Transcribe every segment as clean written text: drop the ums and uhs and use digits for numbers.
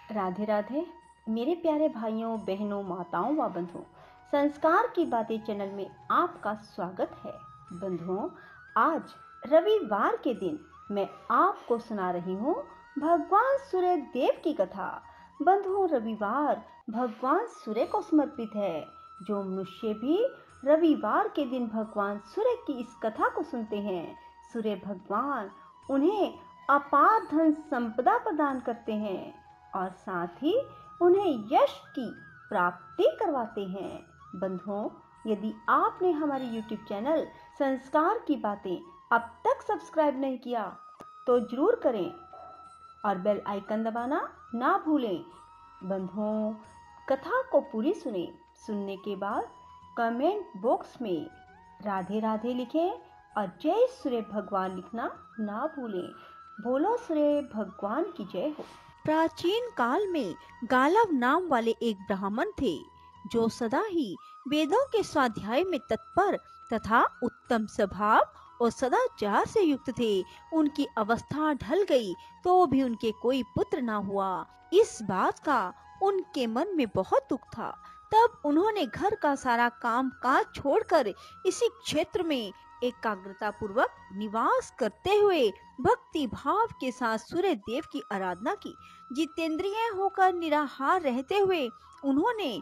राधे राधे मेरे प्यारे भाइयों बहनों माताओं व बंधुओं, संस्कार की बातें चैनल में आपका स्वागत है। बंधुओं, आज रविवार के दिन मैं आपको सुना रही हूँ भगवान सूर्य देव की कथा। बंधुओं, रविवार भगवान सूर्य को समर्पित है। जो मनुष्य भी रविवार के दिन भगवान सूर्य की इस कथा को सुनते हैं, सूर्य भगवान उन्हें अपार धन संपदा प्रदान करते हैं और साथ ही उन्हें यश की प्राप्ति करवाते हैं। बंधुओं, यदि आपने हमारे YouTube चैनल संस्कार की बातें अब तक सब्सक्राइब नहीं किया तो जरूर करें और बेल आइकन दबाना ना भूलें। बंधुओं, कथा को पूरी सुने। सुनने के बाद कमेंट बॉक्स में राधे राधे लिखें और जय सूर्य भगवान लिखना ना भूलें। बोलो सूर्य भगवान की जय हो। प्राचीन काल में गालव नाम वाले एक ब्राह्मण थे जो सदा ही वेदों के स्वाध्याय में तत्पर तथा उत्तम स्वभाव और सदाचार से युक्त थे। उनकी अवस्था ढल गई तो भी उनके कोई पुत्र न हुआ। इस बात का उनके मन में बहुत दुख था। तब उन्होंने घर का सारा काम काज छोड़कर इसी क्षेत्र में एकाग्रता पूर्वक निवास करते हुए भक्ति भाव के साथ सूर्य देव की आराधना की। जितेंद्रिय होकर निराहार रहते हुए उन्होंने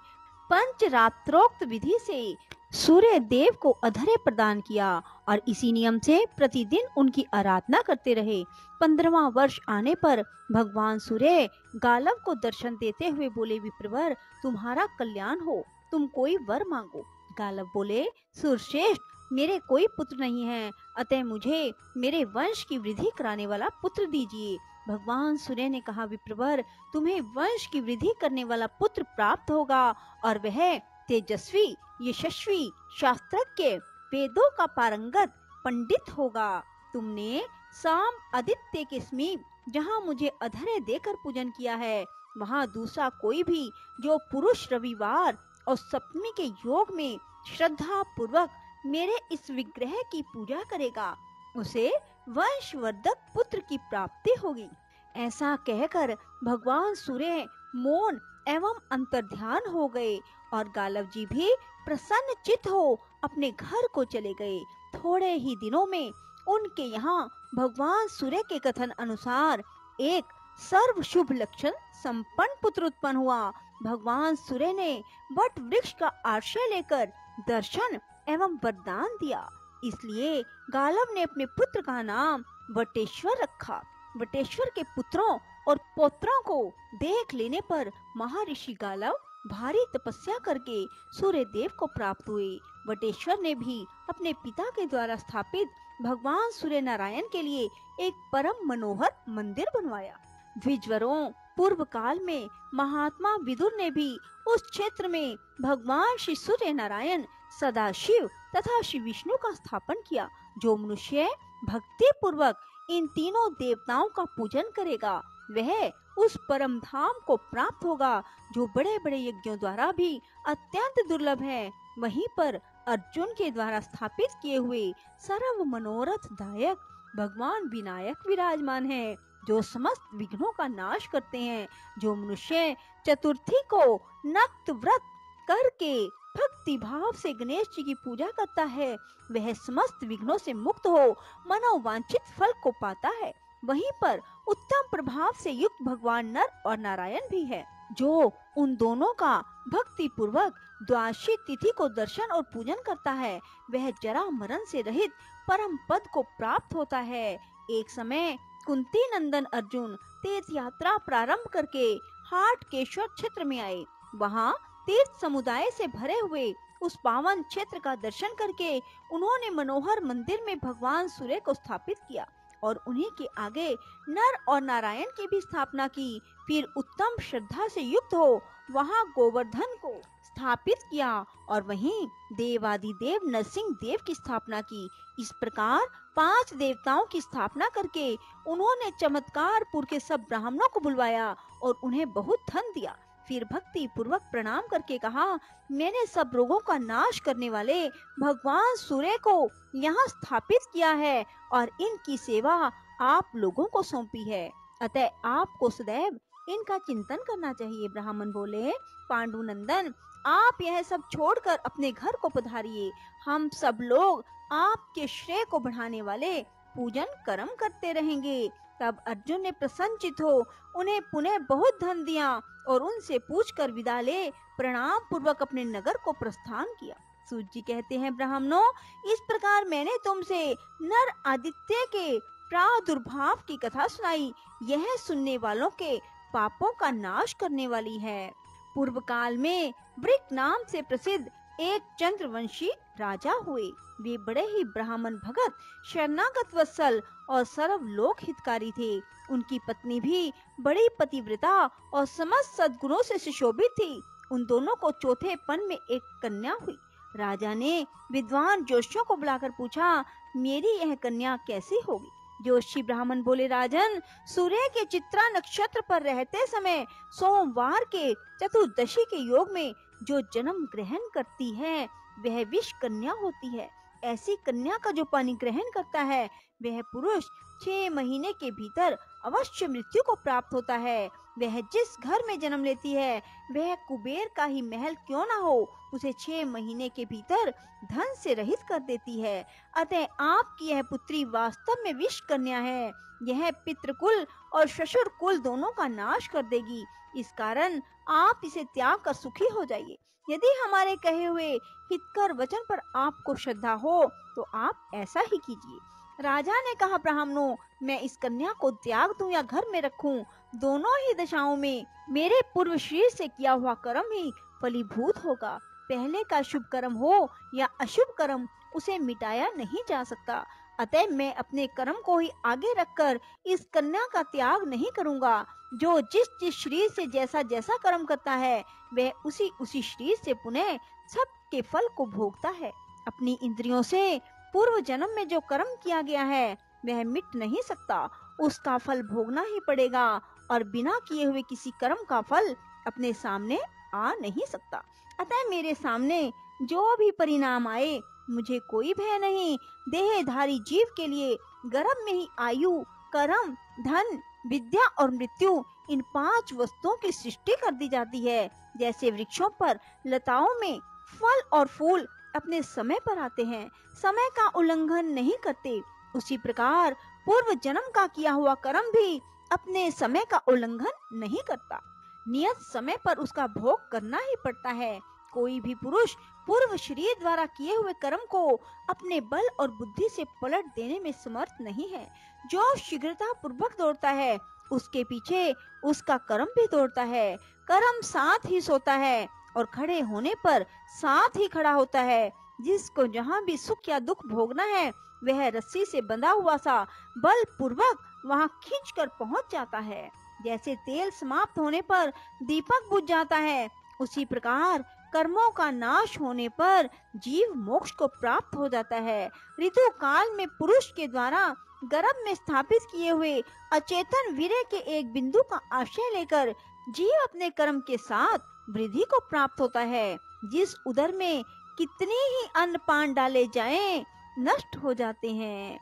पंचरात्रोक्त विधि से सूर्य देव को अधर्य प्रदान किया और इसी नियम से प्रतिदिन उनकी आराधना करते रहे। 15वां वर्ष आने पर भगवान सूर्य गालव को दर्शन देते हुए बोले, विप्रवर, तुम्हारा कल्याण हो, तुम कोई वर मांगो। गालव बोले, सूर्यश्रेष्ठ, मेरे कोई पुत्र नहीं है, अतः मुझे मेरे वंश की वृद्धि कराने वाला पुत्र दीजिए। भगवान सूर्य ने कहा, विप्रवर, तुम्हें वंश की वृद्धि करने वाला पुत्र प्राप्त होगा और वह तेजस्वी, यशस्वी, शास्त्रज्ञ, वेदों का पारंगत पंडित होगा। तुमने शाम आदित्य के समीप जहाँ मुझे अधर्य देकर पूजन किया है, वहाँ दूसरा कोई भी जो पुरुष रविवार और सप्तमी के योग में श्रद्धा पूर्वक मेरे इस विग्रह की पूजा करेगा, उसे वंशवर्धक पुत्र की प्राप्ति होगी। ऐसा कहकर भगवान सूर्य मौन एवं अंतर्ध्यान हो गए और गालव जी भी प्रसन्न चित्त हो अपने घर को चले गए। थोड़े ही दिनों में उनके यहाँ भगवान सूर्य के कथन अनुसार एक सर्व शुभ लक्षण संपन्न पुत्र उत्पन्न हुआ। भगवान सूर्य ने वट वृक्ष का आश्रय लेकर दर्शन एवं वरदान दिया, इसलिए गालव ने अपने पुत्र का नाम वटेश्वर रखा। वटेश्वर के पुत्रों और पौत्रों को देख लेने पर महर्षि गालव भारी तपस्या करके सूर्य देव को प्राप्त हुए। वटेश्वर ने भी अपने पिता के द्वारा स्थापित भगवान सूर्य नारायण के लिए एक परम मनोहर मंदिर बनवाया। द्विजवरों, पूर्व काल में महात्मा विदुर ने भी उस क्षेत्र में भगवान श्री सूर्य नारायण, सदाशिव तथा श्री विष्णु का स्थापन किया। जो मनुष्य भक्ति पूर्वक इन तीनों देवताओं का पूजन करेगा, वह उस परम धाम को प्राप्त होगा जो बड़े बड़े यज्ञों द्वारा भी अत्यंत दुर्लभ है। वहीं पर अर्जुन के द्वारा स्थापित किए हुए सर्व मनोरथ दायक भगवान विनायक विराजमान है, जो समस्त विघ्नों का नाश करते हैं। जो मनुष्य चतुर्थी को नक्त व्रत करके भक्ति भाव से गणेश जी की पूजा करता है, वह समस्त विघ्नों से मुक्त हो मनोवांछित फल को पाता है। वहीं पर उत्तम प्रभाव से युक्त भगवान नर और नारायण भी है। जो उन दोनों का भक्ति पूर्वक द्वादशी तिथि को दर्शन और पूजन करता है, वह जरा मरण से रहित परम पद को प्राप्त होता है। एक समय कुंती नंदन अर्जुन तीर्थ यात्रा प्रारंभ करके हाटकेश्वर क्षेत्र में आए। वहाँ तीर्थ समुदाय से भरे हुए उस पावन क्षेत्र का दर्शन करके उन्होंने मनोहर मंदिर में भगवान सूर्य को स्थापित किया और उन्हीं के आगे नर और नारायण की भी स्थापना की। फिर उत्तम श्रद्धा से युक्त हो वहाँ गोवर्धन को स्थापित किया और वहीं देवादिदेव नरसिंह देव की स्थापना की। इस प्रकार 5 देवताओं की स्थापना करके उन्होंने चमत्कारपुर के सब ब्राह्मणों को बुलवाया और उन्हें बहुत धन दिया। फिर भक्ति पूर्वक प्रणाम करके कहा, मैंने सब रोगों का नाश करने वाले भगवान सूर्य को यहाँ स्थापित किया है और इनकी सेवा आप लोगों को सौंपी है, अतः आपको सदैव इनका चिंतन करना चाहिए। ब्राह्मण बोले, पांडुनंदन, आप यह सब छोड़कर अपने घर को पधारिए। हम सब लोग आपके श्रेय को बढ़ाने वाले पूजन कर्म करते रहेंगे। तब अर्जुन ने प्रसन्नचित हो उन्हें पुनः बहुत धन दिया और उनसे पूछकर विदा ले प्रणाम पूर्वक अपने नगर को प्रस्थान किया। सूत जी कहते हैं, ब्राह्मणों, इस प्रकार मैंने तुमसे नर आदित्य के प्रादुर्भाव की कथा सुनाई। यह सुनने वालों के पापों का नाश करने वाली है। पूर्व काल में वृक नाम से प्रसिद्ध एक चंद्रवंशी राजा हुए। वे बड़े ही ब्राह्मण भगत, शरणागत वत्सल और सर्वलोक हितकारी थे। उनकी पत्नी भी बड़ी पतिव्रता और समस्त सद्गुणों से सुशोभित थी। उन दोनों को चौथे पन में एक कन्या हुई। राजा ने विद्वान जोशियों को बुलाकर पूछा, मेरी यह कन्या कैसी होगी? जोशी ब्राह्मण बोले, राजन, सूर्य के चित्रा नक्षत्र पर रहते समय सोमवार के चतुर्दशी के योग में जो जन्म ग्रहण करती है वह विष कन्या होती है। ऐसी कन्या का जो पानी ग्रहण करता है वह पुरुष 6 महीने के भीतर अवश्य मृत्यु को प्राप्त होता है। वह जिस घर में जन्म लेती है वह कुबेर का ही महल क्यों न हो, उसे 6 महीने के भीतर धन से रहित कर देती है। अतः आपकी यह पुत्री वास्तव में विष कन्या है। यह पितृकुल और ससुर कुल दोनों का नाश कर देगी। इस कारण आप इसे त्याग कर सुखी हो जाइए। यदि हमारे कहे हुए हितकर वचन पर आपको श्रद्धा हो तो आप ऐसा ही कीजिए। राजा ने कहा, ब्राह्मणों, मैं इस कन्या को त्याग दूं या घर में रखूं, दोनों ही दशाओं में मेरे पूर्व शरीर से किया हुआ कर्म ही फलीभूत होगा। पहले का शुभ कर्म हो या अशुभ कर्म, उसे मिटाया नहीं जा सकता। अतः मैं अपने कर्म को ही आगे रखकर इस कन्या का त्याग नहीं करूंगा। जो जिस जिस शरीर से जैसा जैसा कर्म करता है वह उसी उसी शरीर से पुनः सब के फल को भोगता है। अपनी इंद्रियों से पूर्व जन्म में जो कर्म किया गया है वह मिट नहीं सकता, उसका फल भोगना ही पड़ेगा और बिना किए हुए किसी कर्म का फल अपने सामने आ नहीं सकता। अतः मेरे सामने जो भी परिणाम आए मुझे कोई भय नहीं। देहधारी जीव के लिए गर्भ में ही आयु, कर्म, धन, विद्या और मृत्यु, इन 5 वस्तुओं की सृष्टि कर दी जाती है। जैसे वृक्षों पर लताओं में फल और फूल अपने समय पर आते हैं, समय का उल्लंघन नहीं करते, उसी प्रकार पूर्व जन्म का किया हुआ कर्म भी अपने समय का उल्लंघन नहीं करता। नियत समय पर उसका भोग करना ही पड़ता है। कोई भी पुरुष पूर्व शरीर द्वारा किए हुए कर्म को अपने बल और बुद्धि से पलट देने में समर्थ नहीं है। जो शीघ्रता पूर्वक दौड़ता है उसके पीछे उसका कर्म भी दौड़ता है। कर्म साथ ही सोता है और खड़े होने पर साथ ही खड़ा होता है। जिसको जहाँ भी सुख या दुख भोगना है वह रस्सी से बंधा हुआ सा बल पूर्वक वहाँ खींच कर पहुँच जाता है। जैसे तेल समाप्त होने पर दीपक बुझ जाता है, उसी प्रकार कर्मों का नाश होने पर जीव मोक्ष को प्राप्त हो जाता है। ऋतु काल में पुरुष के द्वारा गर्भ में स्थापित किए हुए अचेतन वीर्य के एक बिंदु का आश्रय लेकर जीव अपने कर्म के साथ वृद्धि को प्राप्त होता है। जिस उदर में कितनी ही अन्न पान डाले जाएं, नष्ट हो जाते हैं,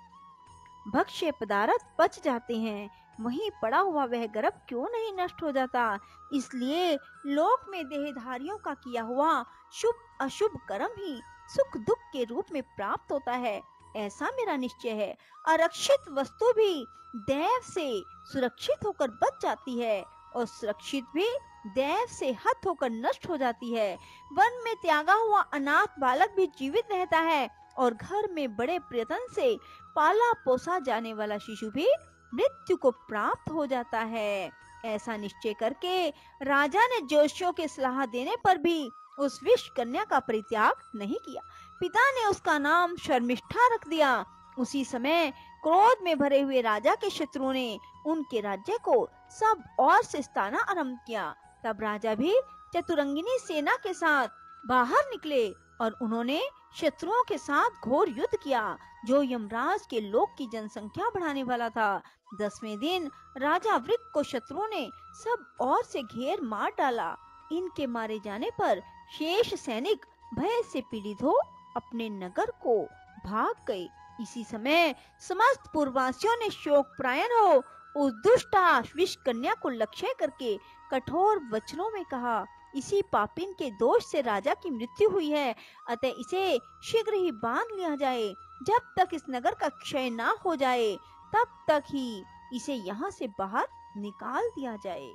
भक्ष्य पदार्थ पच जाते हैं, वहीं पड़ा हुआ वह गर्भ क्यों नहीं नष्ट हो जाता। इसलिए लोक में देहधारियों का किया हुआ शुभ अशुभ कर्म ही सुख दुख के रूप में प्राप्त होता है, ऐसा मेरा निश्चय है। आरक्षित वस्तु भी दैव से सुरक्षित होकर बच जाती है और सुरक्षित भी दैव से हत होकर नष्ट हो जाती है। वन में त्यागा हुआ अनाथ बालक भी जीवित रहता है और घर में बड़े प्रयत्न से पाला पोसा जाने वाला शिशु भी मृत्यु को प्राप्त हो जाता है। ऐसा निश्चय करके राजा ने जोशियों के सलाह देने पर भी उस विष कन्या का परित्याग नहीं किया। पिता ने उसका नाम शर्मिष्ठा रख दिया। उसी समय क्रोध में भरे हुए राजा के शत्रुओं ने उनके राज्य को सब ओर से सताना आरंभ किया। तब राजा भी चतुरंगिनी सेना के साथ बाहर निकले और उन्होंने शत्रुओं के साथ घोर युद्ध किया जो यमराज के लोक की जनसंख्या बढ़ाने वाला था। 10वें दिन राजा वृक को शत्रुओं ने सब ओर से घेर मार डाला। इनके मारे जाने पर शेष सैनिक भय से पीड़ित हो अपने नगर को भाग गए। इसी समय समस्त पूर्ववासियों ने शोक प्रायण हो उस दुष्ट विष कन्या को लक्ष्य करके कठोर वचनों में कहा, इसी पापिन के दोष से राजा की मृत्यु हुई है, अतः इसे शीघ्र ही बांध लिया जाए। जब तक इस नगर का क्षय ना हो जाए तब तक ही इसे यहाँ से बाहर निकाल दिया जाए।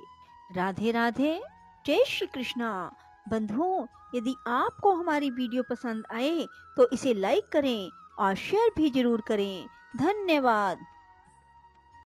राधे राधे, जय श्री कृष्णा। बंधुओं, यदि आपको हमारी वीडियो पसंद आए तो इसे लाइक करें और शेयर भी जरूर करें। धन्यवाद।